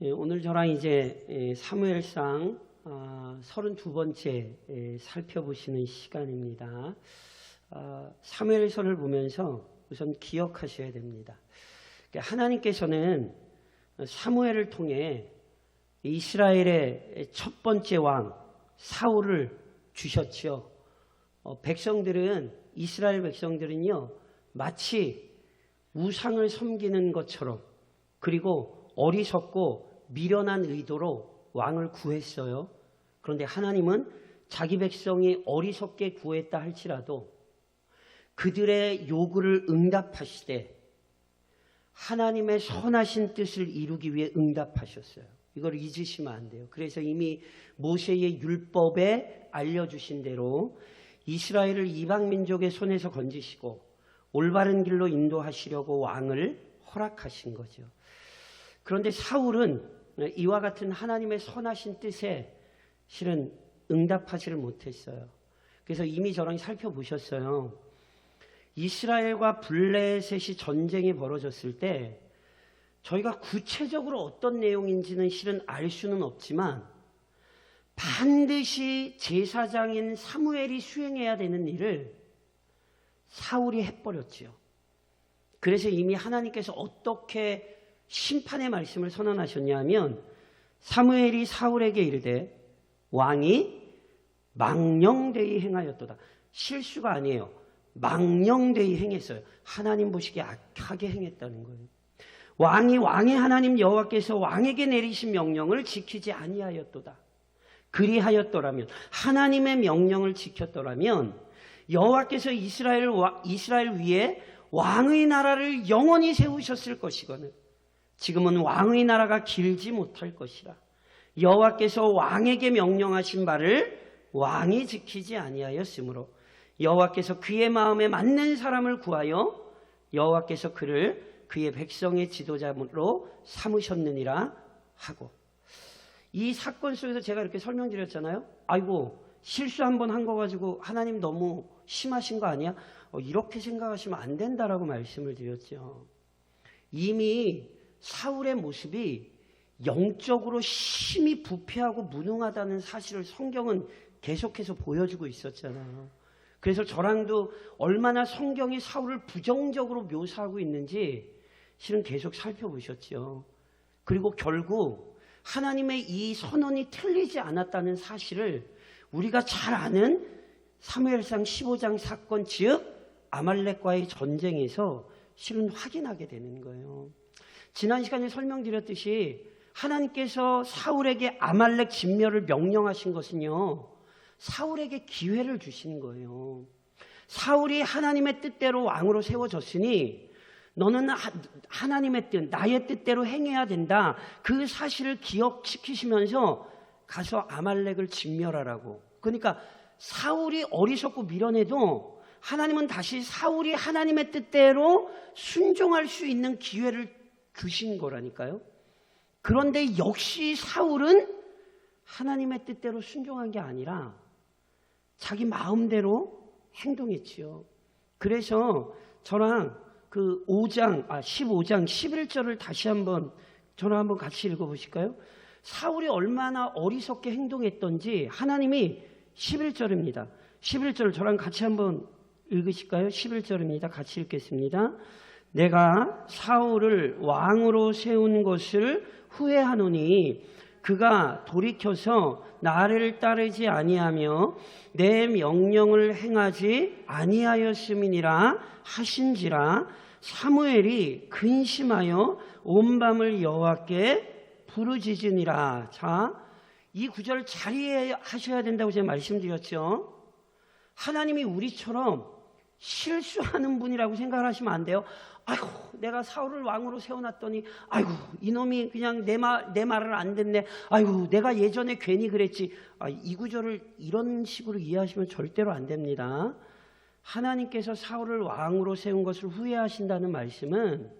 오늘 저랑 이제 사무엘상 32번째 살펴보시는 시간입니다. 사무엘서를 보면서 우선 기억하셔야 됩니다. 하나님께서는 사무엘을 통해 이스라엘의 첫 번째 왕 사울을 주셨죠. 백성들은, 이스라엘 백성들은요, 마치 우상을 섬기는 것처럼, 그리고 어리석고 미련한 의도로 왕을 구했어요. 그런데 하나님은 자기 백성이 어리석게 구했다 할지라도 그들의 요구를 응답하시되 하나님의 선하신 뜻을 이루기 위해 응답하셨어요. 이걸 잊으시면 안 돼요. 그래서 이미 모세의 율법에 알려주신 대로 이스라엘을 이방 민족의 손에서 건지시고 올바른 길로 인도하시려고 왕을 허락하신 거죠. 그런데 사울은 이와 같은 하나님의 선하신 뜻에 실은 응답하지를 못했어요. 그래서 이미 저랑 살펴보셨어요. 이스라엘과 블레셋이 전쟁이 벌어졌을 때 저희가 구체적으로 어떤 내용인지는 실은 알 수는 없지만 반드시 제사장인 사무엘이 수행해야 되는 일을 사울이 해버렸지요. 그래서 이미 하나님께서 어떻게 심판의 말씀을 선언하셨냐면 사무엘이 사울에게 이르되 왕이 망령되이 행하였도다. 실수가 아니에요. 망령되이 행했어요. 하나님 보시기에 악하게 행했다는 거예요. 왕이 왕의 하나님 여호와께서 왕에게 내리신 명령을 지키지 아니하였도다. 그리하였더라면, 하나님의 명령을 지켰더라면 여호와께서 이스라엘 위에 왕의 나라를 영원히 세우셨을 것이거늘 지금은 왕의 나라가 길지 못할 것이라. 여호와께서 왕에게 명령하신 바를 왕이 지키지 아니하였으므로 여호와께서 그의 마음에 맞는 사람을 구하여 여호와께서 그를 그의 백성의 지도자로 삼으셨느니라 하고, 이 사건 속에서 제가 이렇게 설명드렸잖아요. 아이고, 실수 한 번 한 거 가지고 하나님 너무 심하신 거 아니야? 이렇게 생각하시면 안 된다라고 말씀을 드렸죠. 이미 사울의 모습이 영적으로 심히 부패하고 무능하다는 사실을 성경은 계속해서 보여주고 있었잖아요. 그래서 저랑도 얼마나 성경이 사울을 부정적으로 묘사하고 있는지 실은 계속 살펴보셨죠. 그리고 결국 하나님의 이 선언이 틀리지 않았다는 사실을 우리가 잘 아는 사무엘상 15장 사건, 즉 아말렉과의 전쟁에서 실은 확인하게 되는 거예요. 지난 시간에 설명드렸듯이 하나님께서 사울에게 아말렉 진멸을 명령하신 것은요, 사울에게 기회를 주신 거예요. 사울이 하나님의 뜻대로 왕으로 세워졌으니 너는 하나님의 뜻, 나의 뜻대로 행해야 된다. 그 사실을 기억시키시면서 가서 아말렉을 진멸하라고. 그러니까 사울이 어리석고 미련해도 하나님은 다시 사울이 하나님의 뜻대로 순종할 수 있는 기회를 주신 거라니까요. 그런데 역시 사울은 하나님의 뜻대로 순종한 게 아니라 자기 마음대로 행동했지요. 그래서 저랑 그 15장 11절을 다시 한번 저랑 한번 같이 읽어보실까요? 사울이 얼마나 어리석게 행동했던지 하나님이 11절입니다. 11절 저랑 같이 한번 읽으실까요? 11절입니다. 같이 읽겠습니다. 내가 사울을 왕으로 세운 것을 후회하노니 그가 돌이켜서 나를 따르지 아니하며 내 명령을 행하지 아니하였음이니라 하신지라. 사무엘이 근심하여 온 밤을 여호와께 부르짖으니라. 자, 이 구절 잘 이해하셔야 된다고 제가 말씀드렸죠. 하나님이 우리처럼 실수하는 분이라고 생각을 하시면 안 돼요. 아이고, 내가 사울을 왕으로 세워놨더니 아이고, 이놈이 그냥 내 말을 안 듣네. 아이고, 내가 예전에 괜히 그랬지. 이 구절을 이런 식으로 이해하시면 절대로 안 됩니다. 하나님께서 사울을 왕으로 세운 것을 후회하신다는 말씀은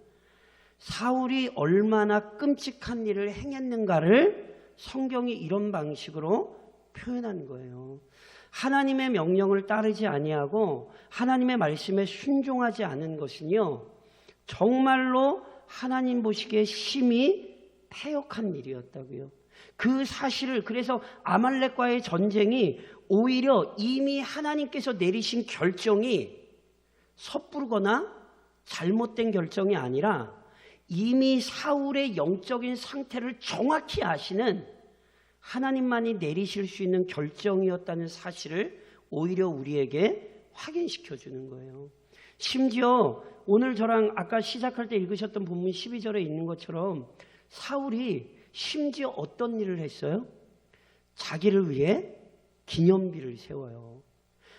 사울이 얼마나 끔찍한 일을 행했는가를 성경이 이런 방식으로 표현한 거예요. 하나님의 명령을 따르지 아니하고 하나님의 말씀에 순종하지 않은 것은요, 정말로 하나님 보시기에 심히 패역한 일이었다고요. 그 사실을, 그래서 아말렉과의 전쟁이 오히려 이미 하나님께서 내리신 결정이 섣부르거나 잘못된 결정이 아니라 이미 사울의 영적인 상태를 정확히 아시는 하나님만이 내리실 수 있는 결정이었다는 사실을 오히려 우리에게 확인시켜 주는 거예요. 심지어 오늘 저랑 아까 시작할 때 읽으셨던 본문 12절에 있는 것처럼 사울이 심지어 어떤 일을 했어요? 자기를 위해 기념비를 세워요.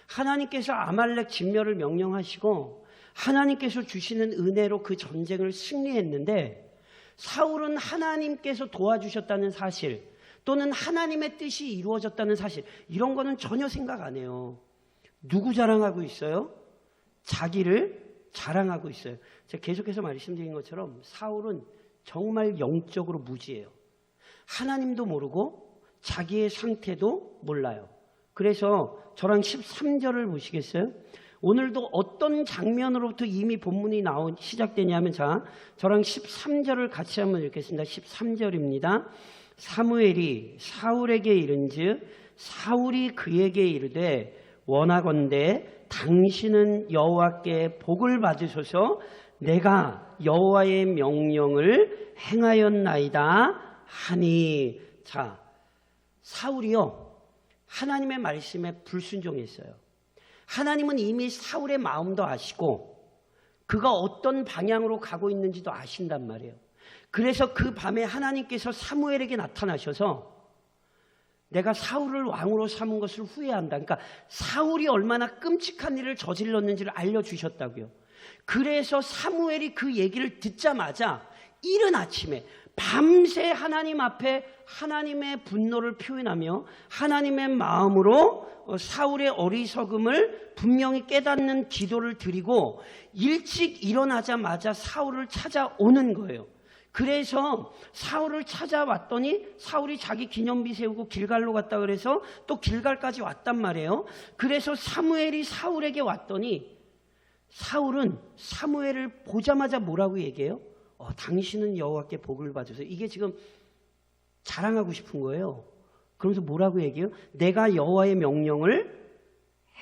하나님께서 아말렉 진멸을 명령하시고 하나님께서 주시는 은혜로 그 전쟁을 승리했는데 사울은 하나님께서 도와주셨다는 사실 또는 하나님의 뜻이 이루어졌다는 사실, 이런 거는 전혀 생각 안 해요. 누구 자랑하고 있어요? 자기를 자랑하고 있어요. 제가 계속해서 말씀드린 것처럼 사울은 정말 영적으로 무지해요. 하나님도 모르고 자기의 상태도 몰라요. 그래서 저랑 13절을 보시겠어요? 오늘도 어떤 장면으로부터 이미 본문이 시작되냐면, 자, 저랑 13절을 같이 한번 읽겠습니다. 13절입니다. 사무엘이 사울에게 이른즉 사울이 그에게 이르되 원하건대 당신은 여호와께 복을 받으소서. 내가 여호와의 명령을 행하였나이다 하니. 자, 사울이요 하나님의 말씀에 불순종했어요. 하나님은 이미 사울의 마음도 아시고 그가 어떤 방향으로 가고 있는지도 아신단 말이에요. 그래서 그 밤에 하나님께서 사무엘에게 나타나셔서 내가 사울을 왕으로 삼은 것을 후회한다. 그러니까 사울이 얼마나 끔찍한 일을 저질렀는지를 알려주셨다고요. 그래서 사무엘이 그 얘기를 듣자마자 이른 아침에 밤새 하나님 앞에 하나님의 분노를 표현하며 하나님의 마음으로 사울의 어리석음을 분명히 깨닫는 기도를 드리고 일찍 일어나자마자 사울을 찾아오는 거예요. 그래서 사울을 찾아왔더니 사울이 자기 기념비 세우고 길갈로 갔다 그래서 또 길갈까지 왔단 말이에요. 그래서 사무엘이 사울에게 왔더니 사울은 사무엘을 보자마자 뭐라고 얘기해요? 당신은 여호와께 복을 받으세요. 이게 지금 자랑하고 싶은 거예요. 그러면서 뭐라고 얘기해요? 내가 여호와의 명령을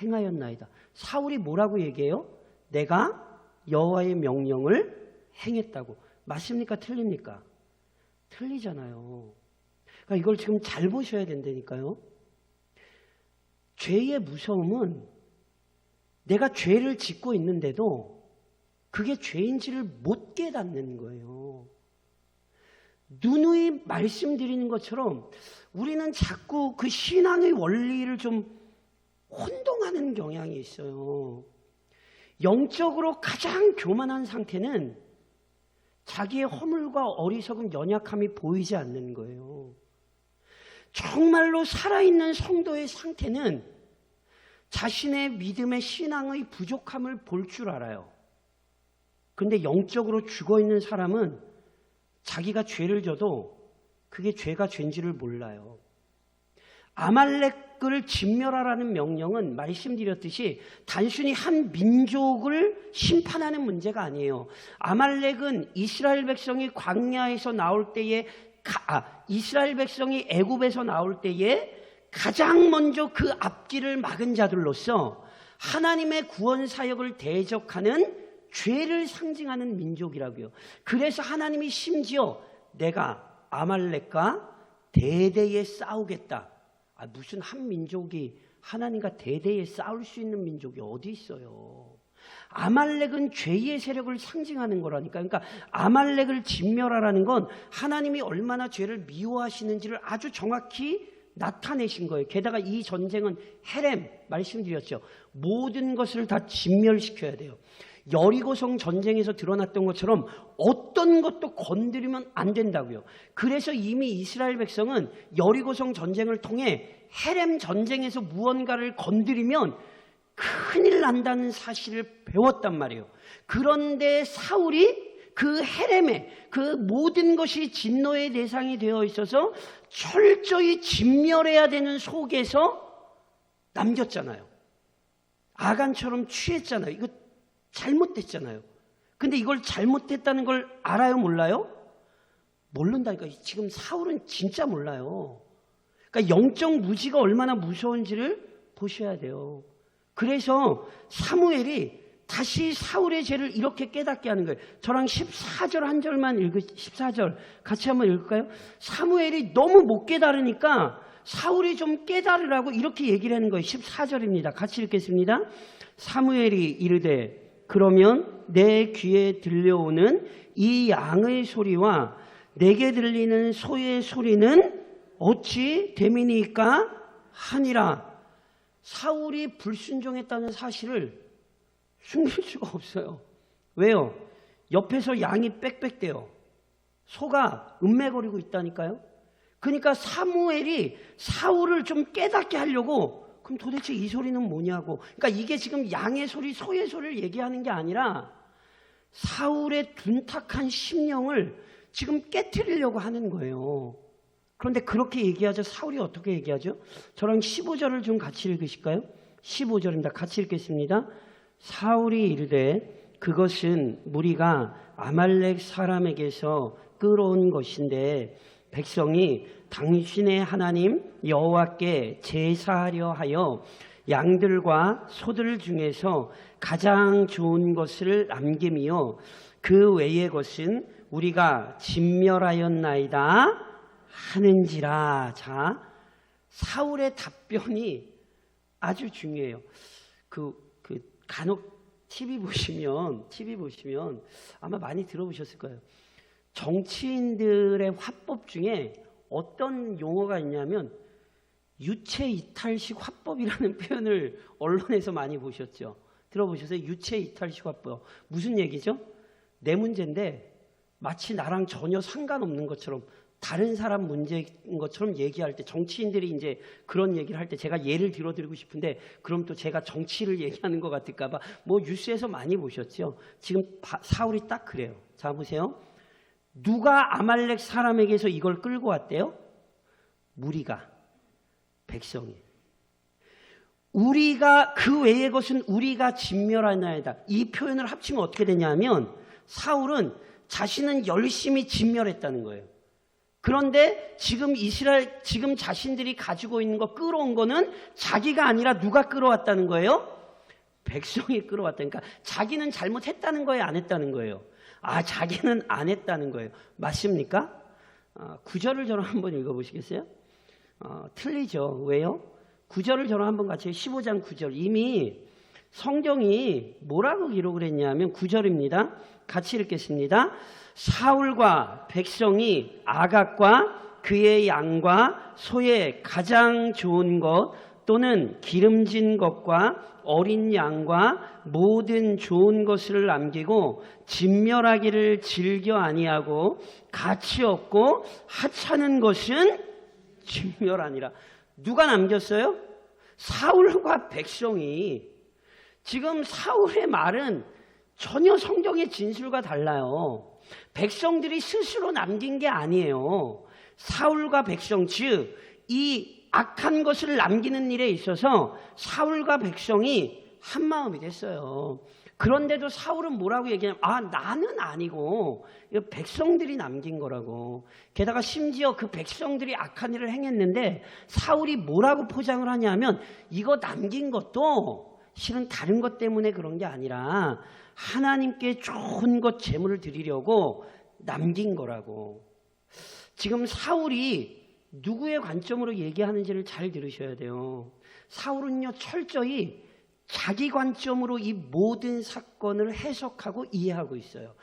행하였나이다. 사울이 뭐라고 얘기해요? 내가 여호와의 명령을 행했다고. 맞습니까? 틀립니까? 틀리잖아요. 그러니까 이걸 지금 잘 보셔야 된다니까요. 죄의 무서움은 내가 죄를 짓고 있는데도 그게 죄인지를 못 깨닫는 거예요. 누누이 말씀드리는 것처럼 우리는 자꾸 그 신앙의 원리를 좀 혼동하는 경향이 있어요. 영적으로 가장 교만한 상태는 자기의 허물과 어리석은 연약함이 보이지 않는 거예요. 정말로 살아있는 성도의 상태는 자신의 믿음의 신앙의 부족함을 볼 줄 알아요. 그런데 영적으로 죽어있는 사람은 자기가 죄를 져도 그게 죄가 죄인지를 몰라요. 아말렉을 진멸하라는 명령은 말씀드렸듯이 단순히 한 민족을 심판하는 문제가 아니에요. 아말렉은 이스라엘 백성이 광야에서 나올 때에 이스라엘 백성이 애굽에서 나올 때에 가장 먼저 그 앞길을 막은 자들로서 하나님의 구원 사역을 대적하는 죄를 상징하는 민족이라고요. 그래서 하나님이 심지어 내가 아말렉과 대대에 싸우겠다. 무슨 한 민족이 하나님과 대대에 싸울 수 있는 민족이 어디 있어요? 아말렉은 죄의 세력을 상징하는 거라니까. 그러니까 아말렉을 진멸하라는 건 하나님이 얼마나 죄를 미워하시는지를 아주 정확히 나타내신 거예요. 게다가 이 전쟁은 헤렘 말씀드렸죠. 모든 것을 다 진멸시켜야 돼요. 여리고성 전쟁에서 드러났던 것처럼 어떤 것도 건드리면 안 된다고요. 그래서 이미 이스라엘 백성은 여리고성 전쟁을 통해 헤렘 전쟁에서 무언가를 건드리면 큰일 난다는 사실을 배웠단 말이에요. 그런데 사울이 그 헤렘에 그 모든 것이 진노의 대상이 되어 있어서 철저히 진멸해야 되는 속에서 남겼잖아요. 아간처럼 취했잖아요. 이거 잘못됐잖아요. 근데 이걸 잘못했다는 걸 알아요? 몰라요? 모른다니까. 지금 사울은 진짜 몰라요. 그러니까 영적 무지가 얼마나 무서운지를 보셔야 돼요. 그래서 사무엘이 다시 사울의 죄를 이렇게 깨닫게 하는 거예요. 저랑 14절 한 절만 14절 같이 한번 읽을까요? 사무엘이 너무 못 깨달으니까 사울이 좀 깨달으라고 이렇게 얘기를 하는 거예요. 14절입니다. 같이 읽겠습니다. 사무엘이 이르되 그러면 내 귀에 들려오는 이 양의 소리와 내게 들리는 소의 소리는 어찌 됨이니까 하니라. 사울이 불순종했다는 사실을 숨길 수가 없어요. 왜요? 옆에서 양이 빽빽대요. 소가 음매거리고 있다니까요. 그러니까 사무엘이 사울을 좀 깨닫게 하려고 그럼 도대체 이 소리는 뭐냐고. 그러니까 이게 지금 양의 소리, 소의 소리를 얘기하는 게 아니라 사울의 둔탁한 심령을 지금 깨트리려고 하는 거예요. 그런데 그렇게 얘기하죠. 사울이 어떻게 얘기하죠? 저랑 15절을 좀 같이 읽으실까요? 15절입니다. 같이 읽겠습니다. 사울이 이르되 그것은 무리가 아말렉 사람에게서 끌어온 것인데 백성이 당신의 하나님 여호와께 제사하려 하여 양들과 소들 중에서 가장 좋은 것을 남김이요 그 외의 것은 우리가 진멸하였나이다 하는지라. 자, 사울의 답변이 아주 중요해요. 간혹 TV 보시면 아마 많이 들어보셨을 거예요. 정치인들의 화법 중에 어떤 용어가 있냐면 유체 이탈식 화법이라는 표현을 언론에서 많이 보셨죠. 들어보셨어요? 유체 이탈식 화법. 무슨 얘기죠? 내 문제인데 마치 나랑 전혀 상관없는 것처럼 다른 사람 문제인 것처럼 얘기할 때 정치인들이 이제 그런 얘기를 할 때 제가 예를 들어드리고 싶은데 그럼 또 제가 정치를 얘기하는 것 같을까 봐 뭐 뉴스에서 많이 보셨죠. 지금 사울이 딱 그래요. 자 보세요. 누가 아말렉 사람에게서 이걸 끌고 왔대요? 무리가, 백성이. 우리가 그 외의 것은 우리가 진멸하나이다. 이 표현을 합치면 어떻게 되냐면 사울은 자신은 열심히 진멸했다는 거예요. 그런데 지금 지금 자신들이 가지고 있는 거 끌어온 거는 자기가 아니라 누가 끌어왔다는 거예요? 백성이 끌어왔다니까. 자기는 잘못했다는 거예요? 안 했다는 거예요? 자기는 안 했다는 거예요. 맞습니까? 9절을 저랑 한번 읽어보시겠어요? 틀리죠. 왜요? 9절을 저랑 한번 같이 15장 9절. 이미 성경이 뭐라고 기록을 했냐면 9절입니다. 같이 읽겠습니다. 사울과 백성이 아각과 그의 양과 소의 가장 좋은 것 또는 기름진 것과 어린 양과 모든 좋은 것을 남기고 진멸하기를 즐겨 아니하고 가치 없고 하찮은 것은 진멸하니라. 누가 남겼어요? 사울과 백성이. 지금 사울의 말은 전혀 성경의 진술과 달라요. 백성들이 스스로 남긴 게 아니에요. 사울과 백성, 즉 이 악한 것을 남기는 일에 있어서 사울과 백성이 한마음이 됐어요. 그런데도 사울은 뭐라고 얘기하냐면 나는 아니고 이거 백성들이 남긴 거라고. 게다가 심지어 그 백성들이 악한 일을 행했는데 사울이 뭐라고 포장을 하냐면 이거 남긴 것도 실은 다른 것 때문에 그런 게 아니라 하나님께 좋은 것 제물을 드리려고 남긴 거라고. 지금 사울이 누구의 관점으로 얘기하는지를 잘 들으셔야 돼요. 사울은요 철저히 자기 관점으로 이 모든 사건을 해석하고 이해하고 있어요.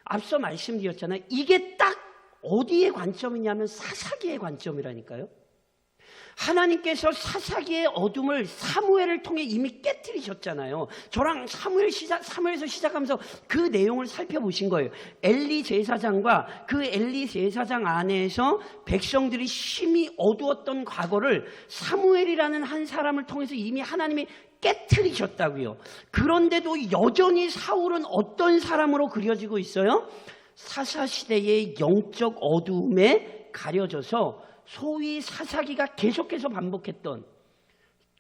앞서 말씀드렸잖아요. 이게 딱 어디의 관점이냐면 사사기의 관점이라니까요. 하나님께서 사사기의 어둠을 사무엘을 통해 이미 깨트리셨잖아요. 저랑 사무엘에서 시작하면서 그 내용을 살펴보신 거예요. 엘리 제사장과 그 엘리 제사장 안에서 백성들이 심히 어두웠던 과거를 사무엘이라는 한 사람을 통해서 이미 하나님이 깨트리셨다고요. 그런데도 여전히 사울은 어떤 사람으로 그려지고 있어요? 사사시대의 영적 어두움에 가려져서 소위 사사기가 계속해서 반복했던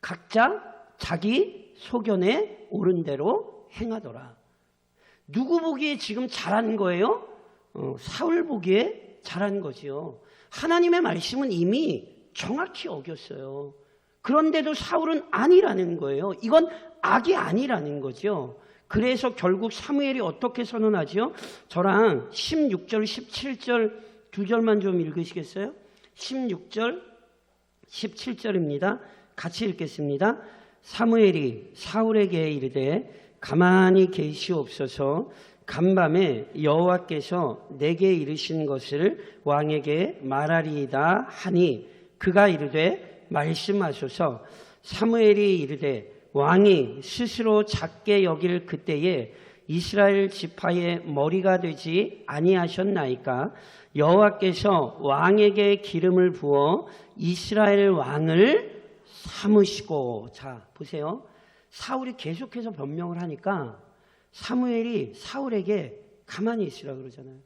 각자 자기 소견에 옳은 대로 행하더라. 누구 보기에 지금 잘한 거예요? 사울 보기에 잘한 거지요. 하나님의 말씀은 이미 정확히 어겼어요. 그런데도 사울은 아니라는 거예요. 이건 악이 아니라는 거죠. 그래서 결국 사무엘이 어떻게 선언하죠? 저랑 16절, 17절 두 절만 좀 읽으시겠어요? 16절, 17절입니다. 같이 읽겠습니다. 사무엘이 사울에게 이르되 가만히 계시옵소서. 간밤에 여호와께서 내게 이르신 것을 왕에게 말하리이다 하니 그가 이르되 말씀하소서. 사무엘이 이르되 왕이 스스로 작게 여길 그때에 이스라엘 지파의 머리가 되지 아니하셨나이까? 여호와께서 왕에게 기름을 부어 이스라엘 왕을 삼으시고. 자, 보세요. 사울이 계속해서 변명을 하니까 사무엘이 사울에게 가만히 있으라 그러잖아요.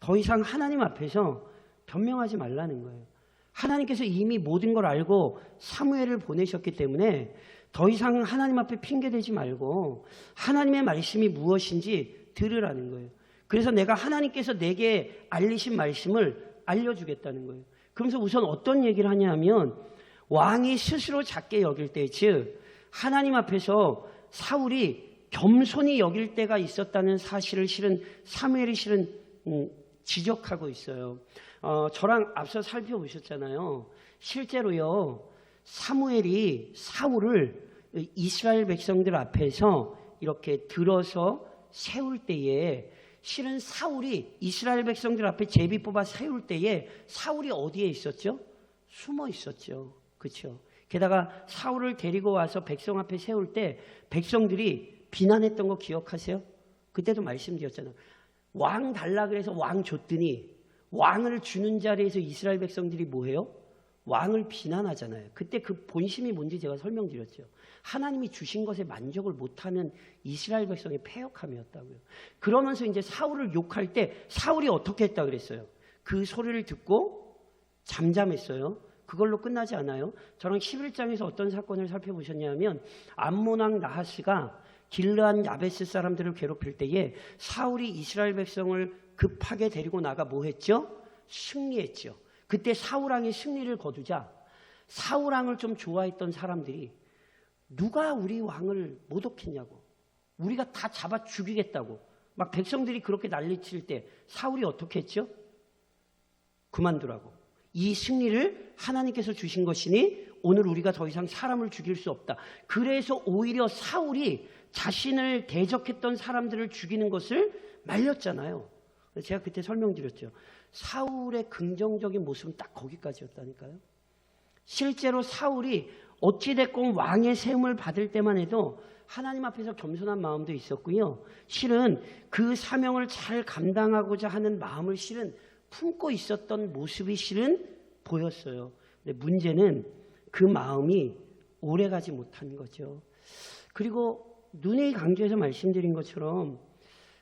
더 이상 하나님 앞에서 변명하지 말라는 거예요. 하나님께서 이미 모든 걸 알고 사무엘을 보내셨기 때문에 더 이상 하나님 앞에 핑계대지 말고 하나님의 말씀이 무엇인지 들으라는 거예요. 그래서 내가 하나님께서 내게 알리신 말씀을 알려주겠다는 거예요. 그러면서 우선 어떤 얘기를 하냐면 왕이 스스로 작게 여길 때, 즉 하나님 앞에서 사울이 겸손히 여길 때가 있었다는 사실을 실은 사무엘이 실은 지적하고 있어요. 저랑 앞서 살펴보셨잖아요. 실제로요, 사무엘이 사울을 이스라엘 백성들 앞에서 이렇게 들어서 세울 때에 실은 사울이 이스라엘 백성들 앞에 제비 뽑아 세울 때에 사울이 어디에 있었죠? 숨어 있었죠. 그렇죠? 게다가 사울을 데리고 와서 백성 앞에 세울 때 백성들이 비난했던 거 기억하세요? 그때도 말씀드렸잖아요. 왕 달라 그래서 왕 줬더니 왕을 주는 자리에서 이스라엘 백성들이 뭐해요? 왕을 비난하잖아요. 그때 그 본심이 뭔지 제가 설명드렸죠. 하나님이 주신 것에 만족을 못하는 이스라엘 백성의 패역함이었다고요. 그러면서 이제 사울을 욕할 때 사울이 어떻게 했다 그랬어요? 그 소리를 듣고 잠잠했어요. 그걸로 끝나지 않아요. 저랑 11장에서 어떤 사건을 살펴보셨냐면 암몬 왕 나하스가 길르한 야베스 사람들을 괴롭힐 때에 사울이 이스라엘 백성을 급하게 데리고 나가 뭐 했죠? 승리했죠. 그때 사울왕이 승리를 거두자 사울왕을 좀 좋아했던 사람들이 누가 우리 왕을 모독했냐고, 우리가 다 잡아 죽이겠다고 막 백성들이 그렇게 난리칠 때 사울이 어떻게 했죠? 그만두라고. 이 승리를 하나님께서 주신 것이니 오늘 우리가 더 이상 사람을 죽일 수 없다. 그래서 오히려 사울이 자신을 대적했던 사람들을 죽이는 것을 말렸잖아요. 제가 그때 설명드렸죠. 사울의 긍정적인 모습은 딱 거기까지였다니까요. 실제로 사울이 어찌됐건 왕의 세움을 받을 때만 해도 하나님 앞에서 겸손한 마음도 있었고요. 실은 그 사명을 잘 감당하고자 하는 마음을 실은 품고 있었던 모습이 실은 보였어요. 근데 문제는 그 마음이 오래가지 못한 거죠. 그리고 눈의 강조에서 말씀드린 것처럼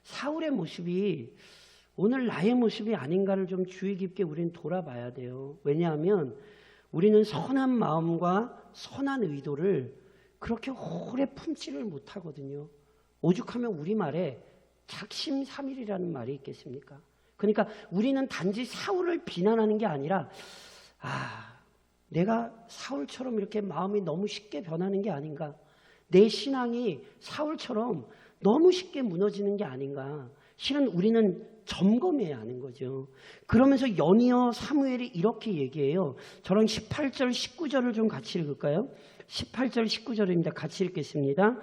사울의 모습이 오늘 나의 모습이 아닌가를 좀 주의 깊게 우리는 돌아봐야 돼요. 왜냐하면 우리는 선한 마음과 선한 의도를 그렇게 오래 품지를 못하거든요. 오죽하면 우리말에 작심삼일이라는 말이 있겠습니까? 그러니까 우리는 단지 사울을 비난하는 게 아니라 내가 사울처럼 이렇게 마음이 너무 쉽게 변하는 게 아닌가, 내 신앙이 사울처럼 너무 쉽게 무너지는 게 아닌가, 실은 우리는 점검해야 하는 거죠. 그러면서 연이어 사무엘이 이렇게 얘기해요. 저랑 18절 19절을 좀 같이 읽을까요? 18절 19절입니다. 같이 읽겠습니다.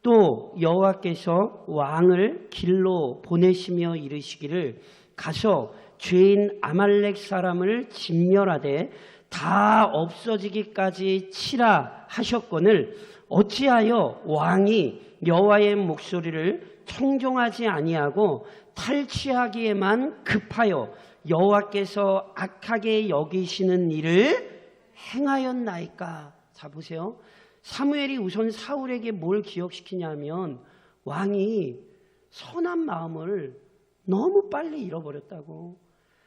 또 여호와께서 왕을 길로 보내시며 이르시기를 가서 죄인 아말렉 사람을 진멸하되 다 없어지기까지 치라 하셨거늘 어찌하여 왕이 여호와의 목소리를 청종하지 아니하고 탈취하기에만 급하여 여호와께서 악하게 여기시는 일을 행하였나이까? 자, 보세요. 사무엘이 우선 사울에게 뭘 기억시키냐면 왕이 선한 마음을 너무 빨리 잃어버렸다고.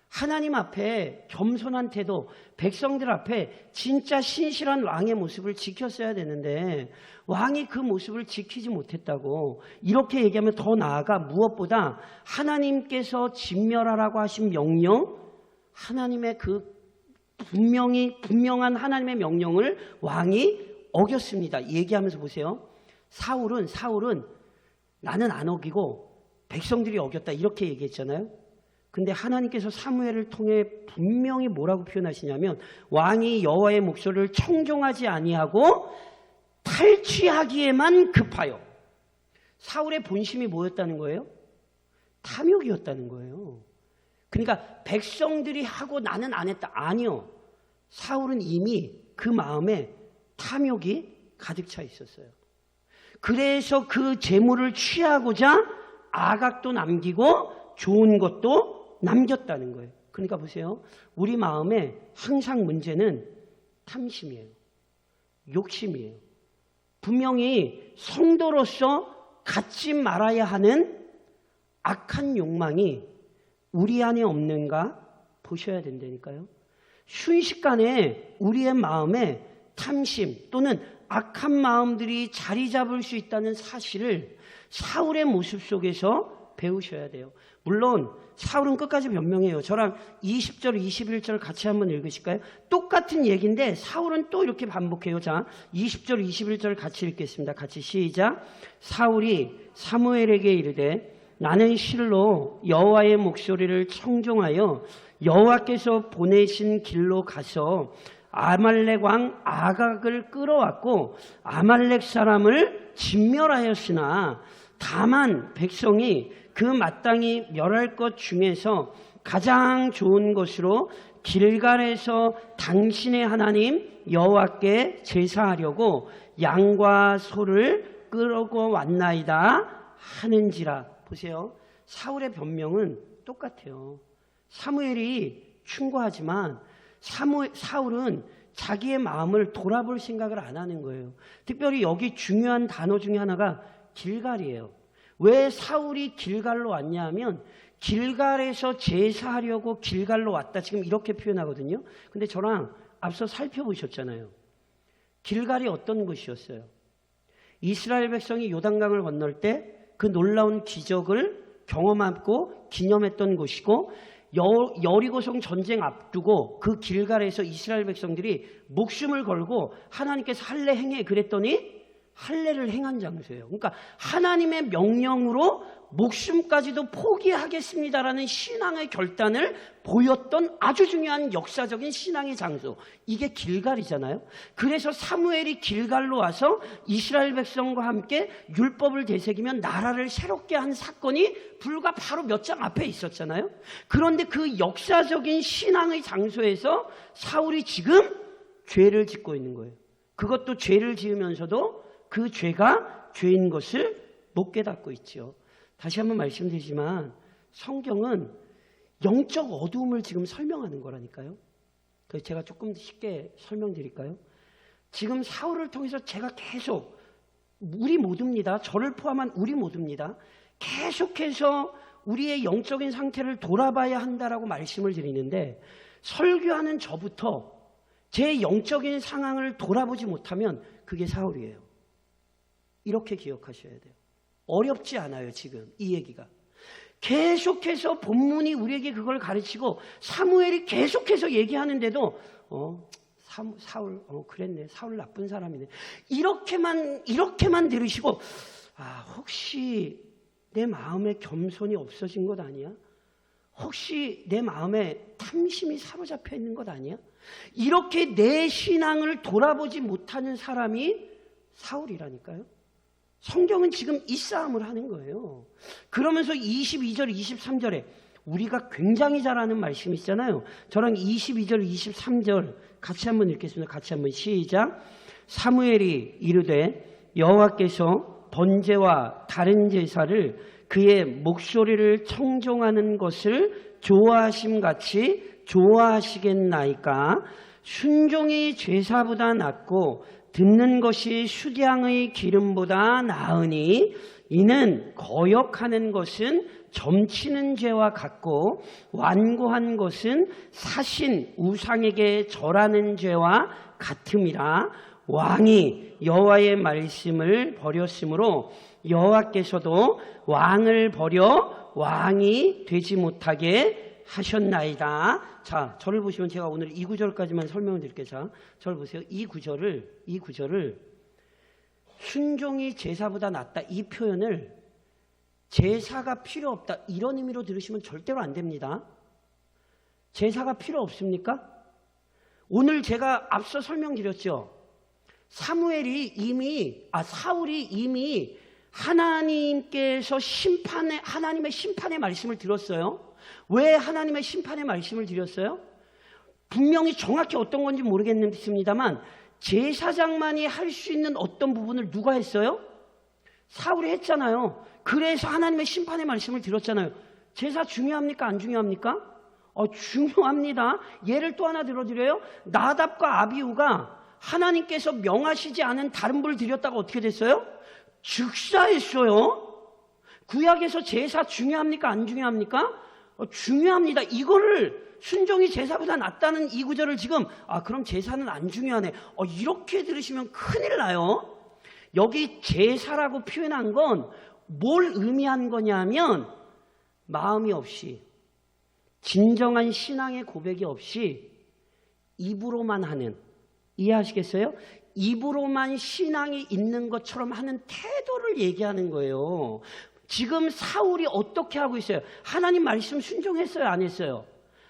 하나님 앞에 겸손한 태도, 백성들 앞에 진짜 신실한 왕의 모습을 지켰어야 되는데 왕이 그 모습을 지키지 못했다고. 이렇게 얘기하면 더 나아가 무엇보다 하나님께서 진멸하라고 하신 명령 하나님의 그 분명한 하나님의 명령을 왕이 어겼습니다. 얘기하면서 보세요. 사울은 나는 안 어기고 백성들이 어겼다 이렇게 얘기했잖아요. 근데 하나님께서 사무엘을 통해 분명히 뭐라고 표현하시냐면 왕이 여호와의 목소리를 청종하지 아니하고 탈취하기에만 급하여. 사울의 본심이 뭐였다는 거예요? 탐욕이었다는 거예요. 그러니까 백성들이 하고 나는 안 했다. 아니요. 사울은 이미 그 마음에 탐욕이 가득 차 있었어요. 그래서 그 재물을 취하고자 악악도 남기고 좋은 것도 남겼다는 거예요. 그러니까 보세요. 우리 마음에 항상 문제는 탐심이에요. 욕심이에요. 분명히 성도로서 갖지 말아야 하는 악한 욕망이 우리 안에 없는가 보셔야 된다니까요. 순식간에 우리의 마음에 탐심 또는 악한 마음들이 자리 잡을 수 있다는 사실을 사울의 모습 속에서 배우셔야 돼요. 물론 사울은 끝까지 변명해요. 저랑 20절, 21절 같이 한번 읽으실까요? 똑같은 얘기인데 사울은 또 이렇게 반복해요. 자, 20절, 21절 같이 읽겠습니다. 같이 시작. 사울이 사무엘에게 이르되 나는 실로 여호와의 목소리를 청종하여 여호와께서 보내신 길로 가서 아말렉 왕 아각을 끌어왔고 아말렉 사람을 진멸하였으나 다만 백성이 그 마땅히 멸할 것 중에서 가장 좋은 것으로 길갈에서 당신의 하나님 여호와께 제사하려고 양과 소를 끌고 왔나이다 하는지라. 보세요. 사울의 변명은 똑같아요. 사무엘이 충고하지만 사울은 자기의 마음을 돌아볼 생각을 안 하는 거예요. 특별히 여기 중요한 단어 중에 하나가 길갈이에요. 왜 사울이 길갈로 왔냐 하면 길갈에서 제사하려고 길갈로 왔다. 지금 이렇게 표현하거든요. 근데 저랑 앞서 살펴보셨잖아요. 길갈이 어떤 곳이었어요? 이스라엘 백성이 요단강을 건널 때 그 놀라운 기적을 경험하고 기념했던 곳이고 여리고성 전쟁 앞두고 그 길갈에서 이스라엘 백성들이 목숨을 걸고 하나님께서 할례 행해 그랬더니 할례를 행한 장소예요. 그러니까 하나님의 명령으로 목숨까지도 포기하겠습니다라는 신앙의 결단을 보였던 아주 중요한 역사적인 신앙의 장소. 이게 길갈이잖아요. 그래서 사무엘이 길갈로 와서 이스라엘 백성과 함께 율법을 되새기면 나라를 새롭게 한 사건이 불과 바로 몇 장 앞에 있었잖아요. 그런데 그 역사적인 신앙의 장소에서 사울이 지금 죄를 짓고 있는 거예요. 그것도 죄를 지으면서도 그 죄가 죄인 것을 못 깨닫고 있죠. 다시 한번 말씀드리지만 성경은 영적 어두움을 지금 설명하는 거라니까요. 그래서 제가 조금 쉽게 설명드릴까요? 지금 사울을 통해서 제가 계속 우리 모두입니다. 저를 포함한 우리 모두입니다. 계속해서 우리의 영적인 상태를 돌아봐야 한다라고 말씀을 드리는데 설교하는 저부터 제 영적인 상황을 돌아보지 못하면 그게 사울이에요. 이렇게 기억하셔야 돼요. 어렵지 않아요. 지금 이 얘기가. 계속해서 본문이 우리에게 그걸 가르치고 사무엘이 계속해서 얘기하는데도 사울 그랬네. 사울 나쁜 사람이네. 이렇게만 들으시고 혹시 내 마음에 겸손이 없어진 것 아니야? 혹시 내 마음에 탐심이 사로잡혀 있는 것 아니야? 이렇게 내 신앙을 돌아보지 못하는 사람이 사울이라니까요. 성경은 지금 이 싸움을 하는 거예요. 그러면서 22절, 23절에 우리가 굉장히 잘 아는 말씀이 있잖아요. 저랑 22절, 23절 같이 한번 읽겠습니다. 같이 한번 시작. 사무엘이 이르되 여호와께서 번제와 다른 제사를 그의 목소리를 청종하는 것을 좋아하심같이 좋아하시겠나이까? 순종이 제사보다 낫고 듣는 것이 수량의 기름보다 나으니 이는 거역하는 것은 점치는 죄와 같고 완고한 것은 사신 우상에게 절하는 죄와 같음이라. 왕이 여호와의 말씀을 버렸으므로 여호와께서도 왕을 버려 왕이 되지 못하게 하셨나이다. 자, 저를 보시면 제가 오늘 이 구절까지만 설명을 드릴게요. 자, 저를 보세요. 이 구절을 순종이 제사보다 낫다 이 표현을 제사가 필요 없다 이런 의미로 들으시면 절대로 안 됩니다. 제사가 필요 없습니까? 오늘 제가 앞서 설명드렸죠. 사울이 이미 하나님께서 하나님의 심판의 말씀을 들었어요. 왜 하나님의 심판의 말씀을 드렸어요? 분명히 정확히 어떤 건지 모르겠습니다만 제사장만이 할 수 있는 어떤 부분을 누가 했어요? 사울이 했잖아요. 그래서 하나님의 심판의 말씀을 들었잖아요. 제사 중요합니까? 안 중요합니까? 중요합니다. 예를 또 하나 들어드려요. 나답과 아비후가 하나님께서 명하시지 않은 다른 불을 드렸다가 어떻게 됐어요? 즉사했어요. 구약에서 제사 중요합니까? 안 중요합니까? 중요합니다. 이거를 순종이 제사보다 낫다는 이 구절을 지금 그럼 제사는 안 중요하네. 이렇게 들으시면 큰일 나요. 여기 제사라고 표현한 건 뭘 의미한 거냐면 마음이 없이 진정한 신앙의 고백이 없이 입으로만 하는, 이해하시겠어요? 입으로만 신앙이 있는 것처럼 하는 태도를 얘기하는 거예요. 지금 사울이 어떻게 하고 있어요? 하나님 말씀 순종했어요? 안 했어요?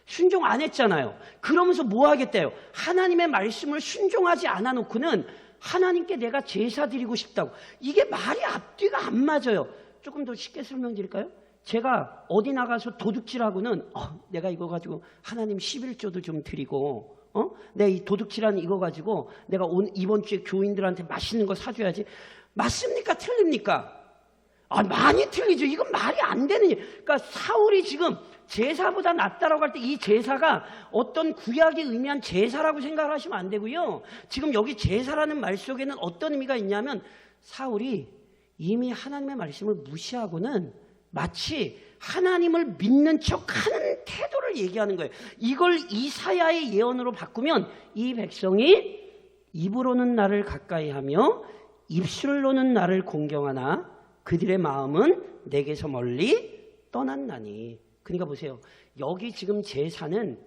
순종 안 했잖아요. 그러면서 뭐 하겠대요? 하나님의 말씀을 순종하지 않아 놓고는 하나님께 내가 제사 드리고 싶다고. 이게 말이 앞뒤가 안 맞아요. 조금 더 쉽게 설명드릴까요? 제가 어디 나가서 도둑질하고는 내가 이거 가지고 하나님 11조도 좀 드리고 내가 이 도둑질하는 이거 가지고 내가 이번 주에 교인들한테 맛있는 거 사줘야지. 맞습니까? 틀립니까? 많이 틀리죠. 이건 말이 안 되는 일. 그러니까 사울이 지금 제사보다 낫다라고 할 때 이 제사가 어떤 구약이 의미한 제사라고 생각을 하시면 안 되고요. 지금 여기 제사라는 말 속에는 어떤 의미가 있냐면 사울이 이미 하나님의 말씀을 무시하고는 마치 하나님을 믿는 척하는 태도를 얘기하는 거예요. 이걸 이사야의 예언으로 바꾸면 이 백성이 입으로는 나를 가까이하며 입술로는 나를 공경하나 그들의 마음은 내게서 멀리 떠났나니. 그러니까 보세요. 여기 지금 제사는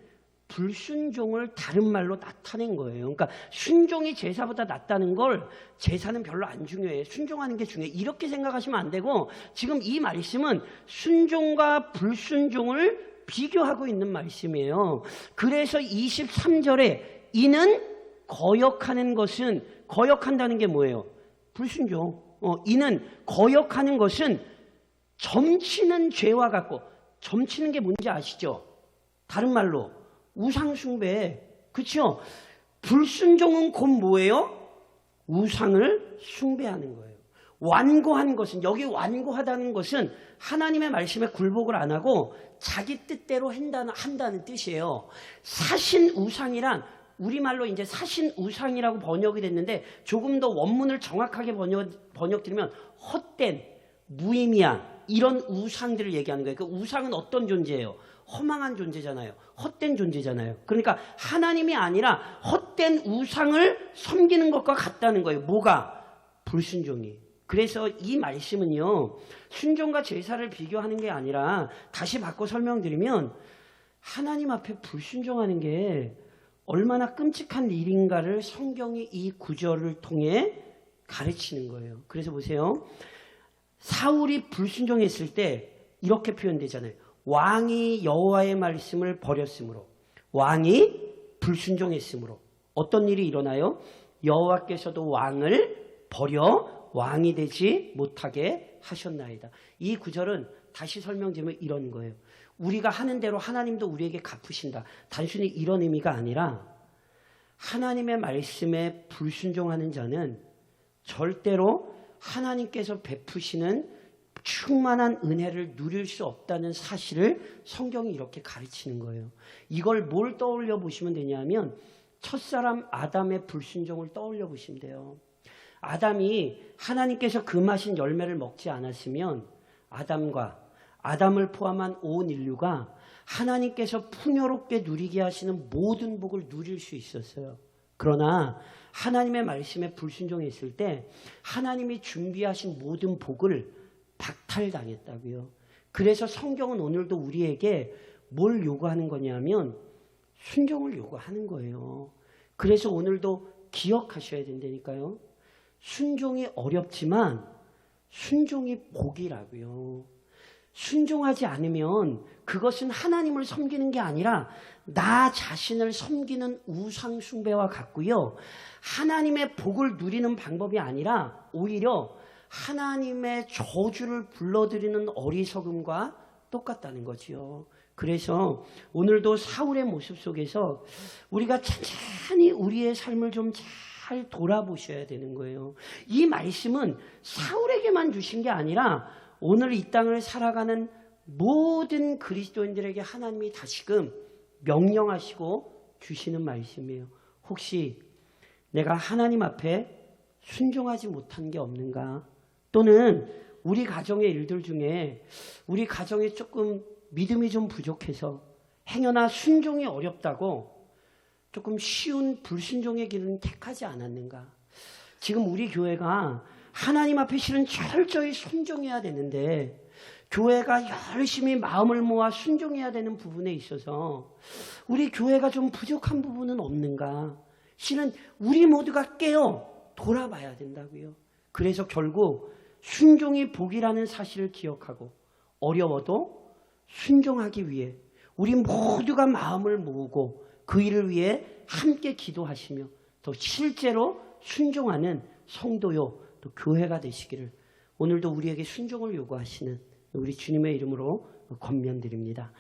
불순종을 다른 말로 나타낸 거예요. 그러니까 순종이 제사보다 낫다는 걸 제사는 별로 안 중요해. 순종하는 게 중요해. 이렇게 생각하시면 안 되고 지금 이 말씀은 순종과 불순종을 비교하고 있는 말씀이에요. 그래서 23절에 이는 거역하는 것은, 거역한다는 게 뭐예요? 불순종. 이는 거역하는 것은 점치는 죄와 같고, 점치는 게 뭔지 아시죠? 다른 말로 우상숭배. 그렇죠? 불순종은 곧 뭐예요? 우상을 숭배하는 거예요. 완고한 것은, 여기 완고하다는 것은 하나님의 말씀에 굴복을 안 하고 자기 뜻대로 한다는 뜻이에요. 사신 우상이란 우리말로 이제 사신 우상이라고 번역이 됐는데 조금 더 원문을 정확하게 번역드리면 헛된, 무의미한 이런 우상들을 얘기하는 거예요. 그 우상은 어떤 존재예요? 허망한 존재잖아요. 헛된 존재잖아요. 그러니까 하나님이 아니라 헛된 우상을 섬기는 것과 같다는 거예요. 뭐가? 불순종이. 그래서 이 말씀은요, 순종과 제사를 비교하는 게 아니라 다시 바꿔 설명드리면 하나님 앞에 불순종하는 게 얼마나 끔찍한 일인가를 성경이 이 구절을 통해 가르치는 거예요. 그래서 보세요. 사울이 불순종했을 때 이렇게 표현되잖아요. 왕이 여호와의 말씀을 버렸으므로, 왕이 불순종했으므로 어떤 일이 일어나요? 여호와께서도 왕을 버려 왕이 되지 못하게 하셨나이다. 이 구절은 다시 설명드리면 이런 거예요. 우리가 하는 대로 하나님도 우리에게 갚으신다. 단순히 이런 의미가 아니라 하나님의 말씀에 불순종하는 자는 절대로 하나님께서 베푸시는 충만한 은혜를 누릴 수 없다는 사실을 성경이 이렇게 가르치는 거예요. 이걸 뭘 떠올려 보시면 되냐면 첫사람 아담의 불순종을 떠올려 보시면 돼요. 아담이 하나님께서 금하신 열매를 먹지 않았으면 아담을 포함한 온 인류가 하나님께서 풍요롭게 누리게 하시는 모든 복을 누릴 수 있었어요. 그러나 하나님의 말씀에 불순종했을 때 하나님이 준비하신 모든 복을 박탈당했다고요. 그래서 성경은 오늘도 우리에게 뭘 요구하는 거냐면 순종을 요구하는 거예요. 그래서 오늘도 기억하셔야 된다니까요. 순종이 어렵지만 순종이 복이라고요. 순종하지 않으면 그것은 하나님을 섬기는 게 아니라 나 자신을 섬기는 우상 숭배와 같고요. 하나님의 복을 누리는 방법이 아니라 오히려 하나님의 저주를 불러들이는 어리석음과 똑같다는 거지요. 그래서 오늘도 사울의 모습 속에서 우리가 찬찬히 우리의 삶을 좀 잘 돌아보셔야 되는 거예요. 이 말씀은 사울에게만 주신 게 아니라 오늘 이 땅을 살아가는 모든 그리스도인들에게 하나님이 다시금 명령하시고 주시는 말씀이에요. 혹시 내가 하나님 앞에 순종하지 못한 게 없는가? 또는 우리 가정의 일들 중에 우리 가정에 조금 믿음이 좀 부족해서 행여나 순종이 어렵다고 조금 쉬운 불순종의 길은 택하지 않았는가? 지금 우리 교회가 하나님 앞에 실은 철저히 순종해야 되는데 교회가 열심히 마음을 모아 순종해야 되는 부분에 있어서 우리 교회가 좀 부족한 부분은 없는가? 실은 우리 모두가 깨어 돌아봐야 된다고요. 그래서 결국 순종이 복이라는 사실을 기억하고 어려워도 순종하기 위해 우리 모두가 마음을 모으고 그 일을 위해 함께 기도하시며 또 실제로 순종하는 성도요 또 교회가 되시기를 오늘도 우리에게 순종을 요구하시는 우리 주님의 이름으로 권면드립니다.